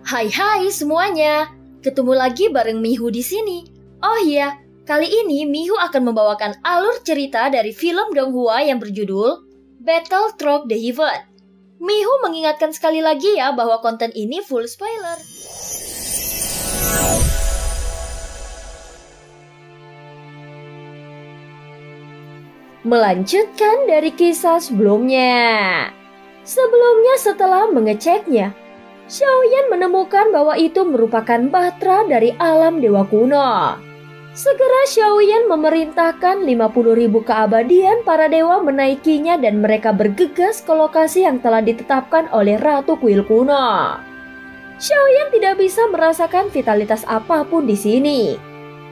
Hai hai semuanya, ketemu lagi bareng Mihu di sini. Oh iya, kali ini Mihu akan membawakan alur cerita dari film Donghua yang berjudul Battle Through the Heaven. Mihu mengingatkan sekali lagi ya bahwa konten ini full spoiler. Melanjutkan dari kisah sebelumnya. Sebelumnya setelah mengeceknya, Xiaoyan menemukan bahwa itu merupakan bahtera dari alam dewa kuno. Segera Xiaoyan memerintahkan 50.000 keabadian para dewa menaikinya dan mereka bergegas ke lokasi yang telah ditetapkan oleh Ratu Kuil kuno. Xiaoyan tidak bisa merasakan vitalitas apapun di sini.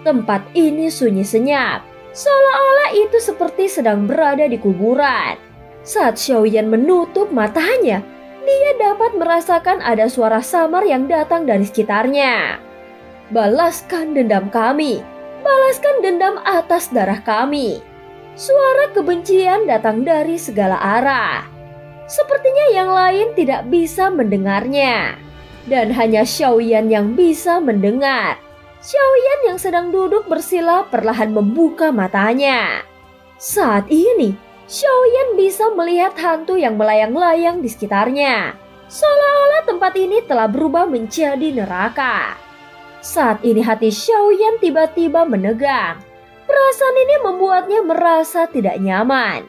Tempat ini sunyi senyap, seolah-olah itu seperti sedang berada di kuburan. Saat Xiaoyan menutup matanya, dia dapat merasakan ada suara samar yang datang dari sekitarnya. Balaskan dendam kami, balaskan dendam atas darah kami. Suara kebencian datang dari segala arah. Sepertinya yang lain tidak bisa mendengarnya. Dan hanya Xiaoyan yang bisa mendengar. Xiaoyan yang sedang duduk bersila perlahan membuka matanya. Saat ini, Xiaoyan bisa melihat hantu yang melayang-layang di sekitarnya. Seolah-olah tempat ini telah berubah menjadi neraka. Saat ini hati Xiaoyan tiba-tiba menegang. Perasaan ini membuatnya merasa tidak nyaman.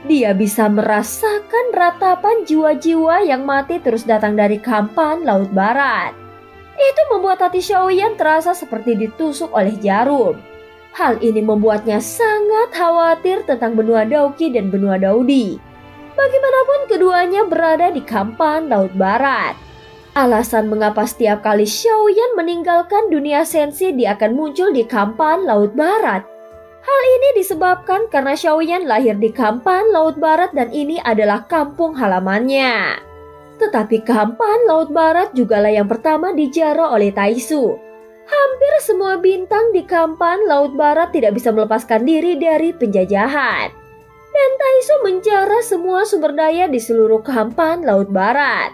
Dia bisa merasakan ratapan jiwa-jiwa yang mati terus datang dari Kampan Laut Barat. Itu membuat hati Xiaoyan terasa seperti ditusuk oleh jarum. Hal ini membuatnya sangat khawatir tentang benua Dauki dan benua Daudi. Bagaimanapun keduanya berada di Kampan Laut Barat. Alasan mengapa setiap kali Xiaoyan meninggalkan dunia sensi dia akan muncul di Kampan Laut Barat. Hal ini disebabkan karena Xiaoyan lahir di Kampan Laut Barat dan ini adalah kampung halamannya. Tetapi Kampan Laut Barat jugalah yang pertama dijarah oleh Taisu. Hampir semua bintang di Kampan Laut Barat tidak bisa melepaskan diri dari penjajahan. Dan Taisu menjara semua sumber daya di seluruh Kampan Laut Barat.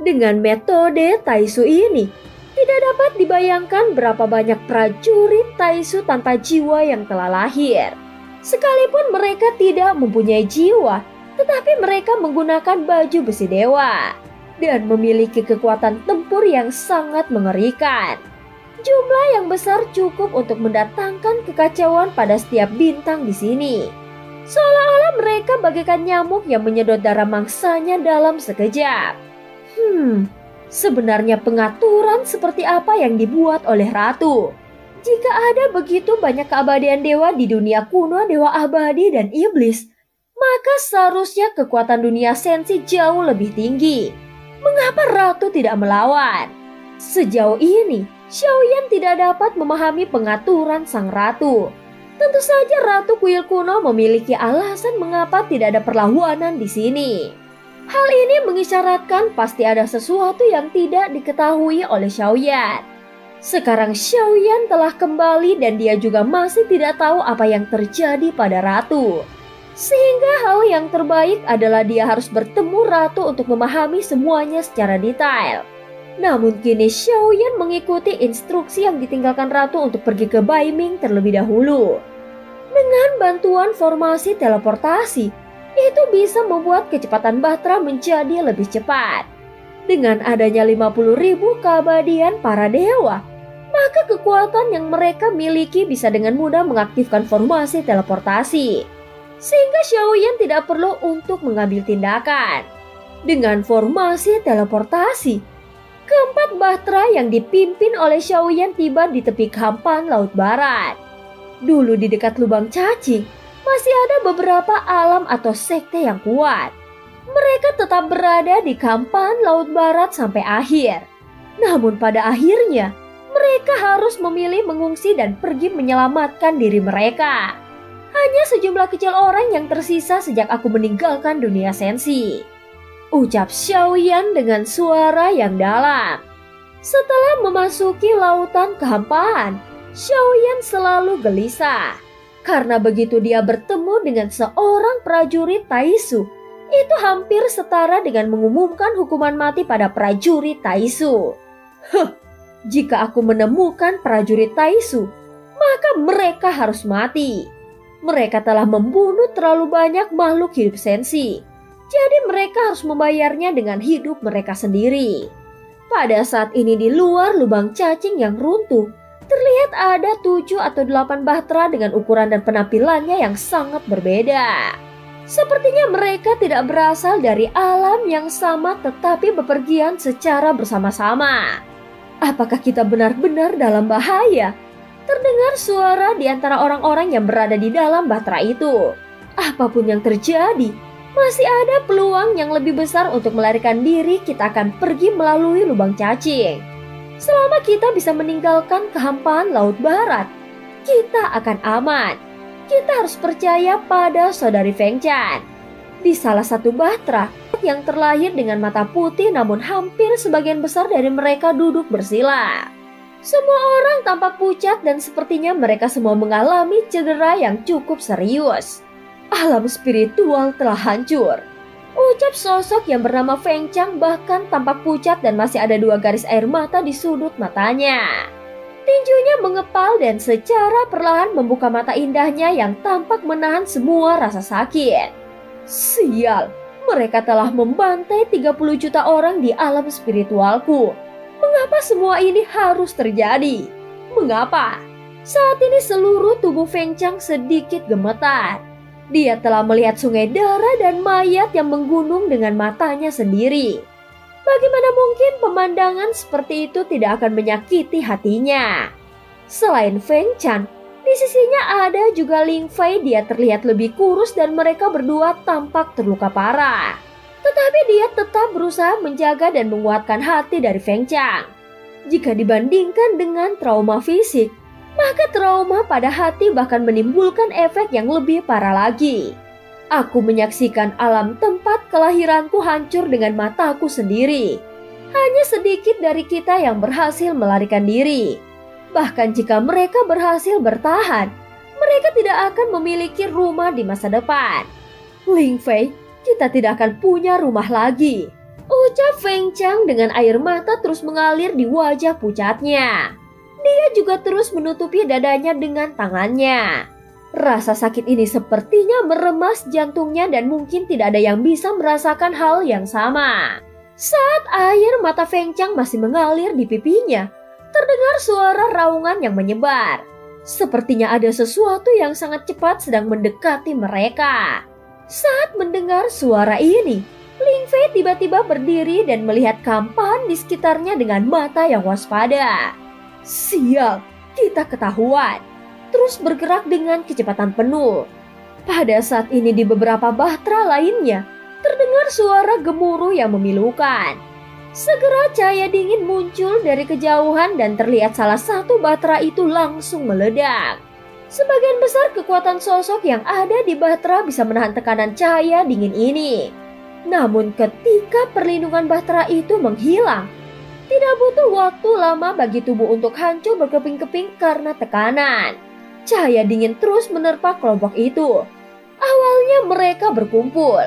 Dengan metode Taisu ini, tidak dapat dibayangkan berapa banyak prajurit Taisu tanpa jiwa yang telah lahir. Sekalipun mereka tidak mempunyai jiwa, tetapi mereka menggunakan baju besi dewa dan memiliki kekuatan tempur yang sangat mengerikan. Jumlah yang besar cukup untuk mendatangkan kekacauan pada setiap bintang di sini. Seolah-olah mereka bagaikan nyamuk yang menyedot darah mangsanya dalam sekejap. Sebenarnya pengaturan seperti apa yang dibuat oleh Ratu? Jika ada begitu banyak keabadian dewa di dunia kuno, dewa abadi dan iblis, maka seharusnya kekuatan dunia sensi jauh lebih tinggi. Mengapa Ratu tidak melawan? Sejauh ini, Xiaoyan tidak dapat memahami pengaturan sang ratu. Tentu saja Ratu Kuil kuno memiliki alasan mengapa tidak ada perlawanan di sini. Hal ini mengisyaratkan pasti ada sesuatu yang tidak diketahui oleh Xiaoyan. Sekarang Xiaoyan telah kembali dan dia juga masih tidak tahu apa yang terjadi pada Ratu. Sehingga hal yang terbaik adalah dia harus bertemu Ratu untuk memahami semuanya secara detail. Namun kini Xiaoyan mengikuti instruksi yang ditinggalkan Ratu untuk pergi ke Baiming terlebih dahulu. Dengan bantuan formasi teleportasi, itu bisa membuat kecepatan bahtera menjadi lebih cepat. Dengan adanya 50.000 keabadian para dewa, maka kekuatan yang mereka miliki bisa dengan mudah mengaktifkan formasi teleportasi. Sehingga Xiaoyan tidak perlu untuk mengambil tindakan. Dengan formasi teleportasi, keempat bahtera yang dipimpin oleh Xiaoyan tiba di tepi Kampan Laut Barat. Dulu di dekat lubang cacing, masih ada beberapa alam atau sekte yang kuat. Mereka tetap berada di Kampan Laut Barat sampai akhir. Namun pada akhirnya, mereka harus memilih mengungsi dan pergi menyelamatkan diri mereka. Hanya sejumlah kecil orang yang tersisa sejak aku meninggalkan dunia sensi, ucap Xiaoyan dengan suara yang dalam. Setelah memasuki lautan kehampaan, Xiaoyan selalu gelisah. Karena begitu dia bertemu dengan seorang prajurit Taisu, itu hampir setara dengan mengumumkan hukuman mati pada prajurit Taisu. Jika aku menemukan prajurit Taisu, maka mereka harus mati. Mereka telah membunuh terlalu banyak makhluk hidup sensi. Jadi mereka harus membayarnya dengan hidup mereka sendiri. Pada saat ini di luar lubang cacing yang runtuh, terlihat ada 7 atau 8 bahtera dengan ukuran dan penampilannya yang sangat berbeda. Sepertinya mereka tidak berasal dari alam yang sama tetapi bepergian secara bersama-sama. Apakah kita benar-benar dalam bahaya? Terdengar suara di antara orang-orang yang berada di dalam bahtera itu. Apapun yang terjadi, masih ada peluang yang lebih besar untuk melarikan diri. Kita akan pergi melalui lubang cacing. Selama kita bisa meninggalkan kehampaan Laut Barat, kita akan aman. Kita harus percaya pada saudari Feng Chan. Di salah satu bahtera yang terlahir dengan mata putih, namun hampir sebagian besar dari mereka duduk bersila. Semua orang tampak pucat dan sepertinya mereka semua mengalami cedera yang cukup serius. Alam spiritual telah hancur. Ucap sosok yang bernama Feng Chang bahkan tampak pucat dan masih ada 2 garis air mata di sudut matanya. Tinjunya mengepal dan secara perlahan membuka mata indahnya yang tampak menahan semua rasa sakit. Sial, mereka telah membantai 30 juta orang di alam spiritualku. Mengapa semua ini harus terjadi? Mengapa? Saat ini seluruh tubuh Feng Chang sedikit gemetar. Dia telah melihat sungai darah dan mayat yang menggunung dengan matanya sendiri. Bagaimana mungkin pemandangan seperti itu tidak akan menyakiti hatinya? Selain Feng Chan, di sisinya ada juga Ling Fei. Dia terlihat lebih kurus dan mereka berdua tampak terluka parah. Tetapi dia tetap berusaha menjaga dan menguatkan hati dari Feng Chang. Jika dibandingkan dengan trauma fisik, maka trauma pada hati bahkan menimbulkan efek yang lebih parah lagi. Aku menyaksikan alam tempat kelahiranku hancur dengan mataku sendiri. Hanya sedikit dari kita yang berhasil melarikan diri. Bahkan jika mereka berhasil bertahan, mereka tidak akan memiliki rumah di masa depan. Ling Fei, kita tidak akan punya rumah lagi. Ucap Feng Chang dengan air mata terus mengalir di wajah pucatnya. Dia juga terus menutupi dadanya dengan tangannya. Rasa sakit ini sepertinya meremas jantungnya dan mungkin tidak ada yang bisa merasakan hal yang sama. Saat air mata Feng Chang masih mengalir di pipinya, terdengar suara raungan yang menyebar. Sepertinya ada sesuatu yang sangat cepat sedang mendekati mereka. Saat mendengar suara ini, Ling Fei tiba-tiba berdiri dan melihat Kampan di sekitarnya dengan mata yang waspada. Sial, kita ketahuan. Terus bergerak dengan kecepatan penuh. Pada saat ini di beberapa bahtera lainnya, terdengar suara gemuruh yang memilukan. Segera cahaya dingin muncul dari kejauhan dan terlihat salah satu bahtera itu langsung meledak. Sebagian besar kekuatan sosok yang ada di bahtera bisa menahan tekanan cahaya dingin ini. Namun ketika perlindungan bahtera itu menghilang, tidak butuh waktu lama bagi tubuh untuk hancur berkeping-keping karena tekanan. Cahaya dingin terus menerpa kelompok itu. Awalnya mereka berkumpul,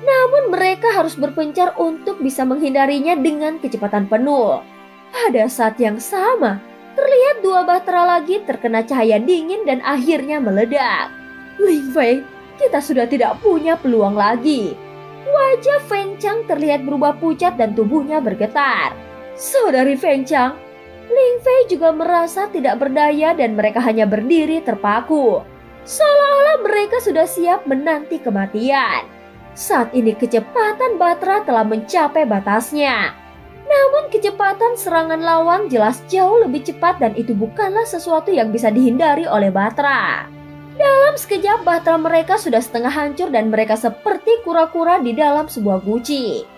namun mereka harus berpencar untuk bisa menghindarinya dengan kecepatan penuh. Pada saat yang sama, terlihat 2 bahtera lagi terkena cahaya dingin dan akhirnya meledak. Ling Fei, kita sudah tidak punya peluang lagi. Wajah Feng Chang terlihat berubah pucat dan tubuhnya bergetar. Saudari Feng Chang, Ling Fei juga merasa tidak berdaya dan mereka hanya berdiri terpaku. Seolah-olah mereka sudah siap menanti kematian. Saat ini kecepatan bahtera telah mencapai batasnya. Namun kecepatan serangan lawan jelas jauh lebih cepat dan itu bukanlah sesuatu yang bisa dihindari oleh bahtera. Dalam sekejap bahtera mereka sudah setengah hancur dan mereka seperti kura-kura di dalam sebuah guci.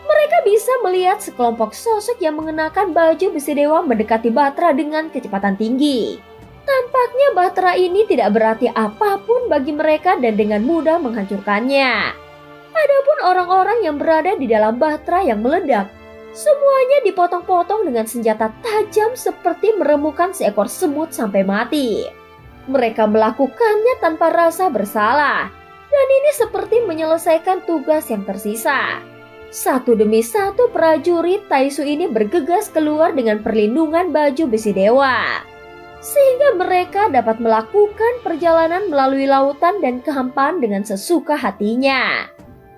Mereka bisa melihat sekelompok sosok yang mengenakan baju besi dewa mendekati bahtera dengan kecepatan tinggi. Tampaknya bahtera ini tidak berarti apapun bagi mereka dan dengan mudah menghancurkannya. Adapun orang-orang yang berada di dalam bahtera yang meledak, semuanya dipotong-potong dengan senjata tajam seperti meremukan seekor semut sampai mati. Mereka melakukannya tanpa rasa bersalah, dan ini seperti menyelesaikan tugas yang tersisa. Satu demi satu prajurit Taisu ini bergegas keluar dengan perlindungan baju besi dewa, sehingga mereka dapat melakukan perjalanan melalui lautan dan kehampaan dengan sesuka hatinya.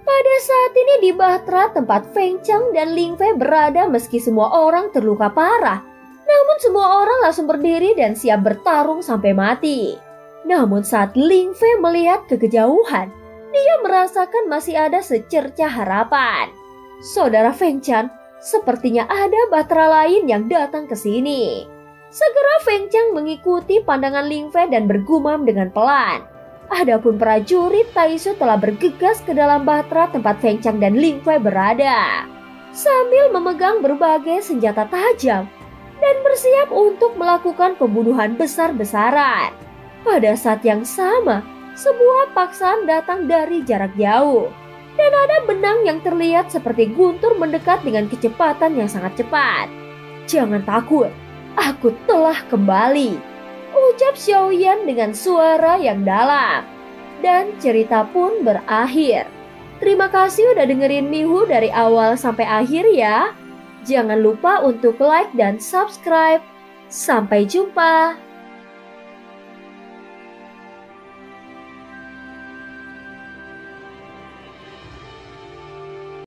Pada saat ini di Bahtera, tempat Feng Chang dan Ling Fei berada, meski semua orang terluka parah, namun semua orang langsung berdiri dan siap bertarung sampai mati. Namun saat Ling Fei melihat ke kejauhan, dia merasakan masih ada secercah harapan. Saudara Feng Chang, sepertinya ada Bahtera lain yang datang ke sini. Segera Feng Chang mengikuti pandangan Ling Fei dan bergumam dengan pelan. Adapun prajurit Taisu telah bergegas ke dalam Bahtera tempat Feng Chang dan Ling Fei berada, sambil memegang berbagai senjata tajam dan bersiap untuk melakukan pembunuhan besar-besaran. Pada saat yang sama, sebuah paksaan datang dari jarak jauh, dan ada benang yang terlihat seperti guntur mendekat dengan kecepatan yang sangat cepat. "Jangan takut, aku telah kembali," ucap Xiaoyan dengan suara yang dalam. Dan cerita pun berakhir. Terima kasih udah dengerin Mihu dari awal sampai akhir ya. Jangan lupa untuk like dan subscribe. Sampai jumpa.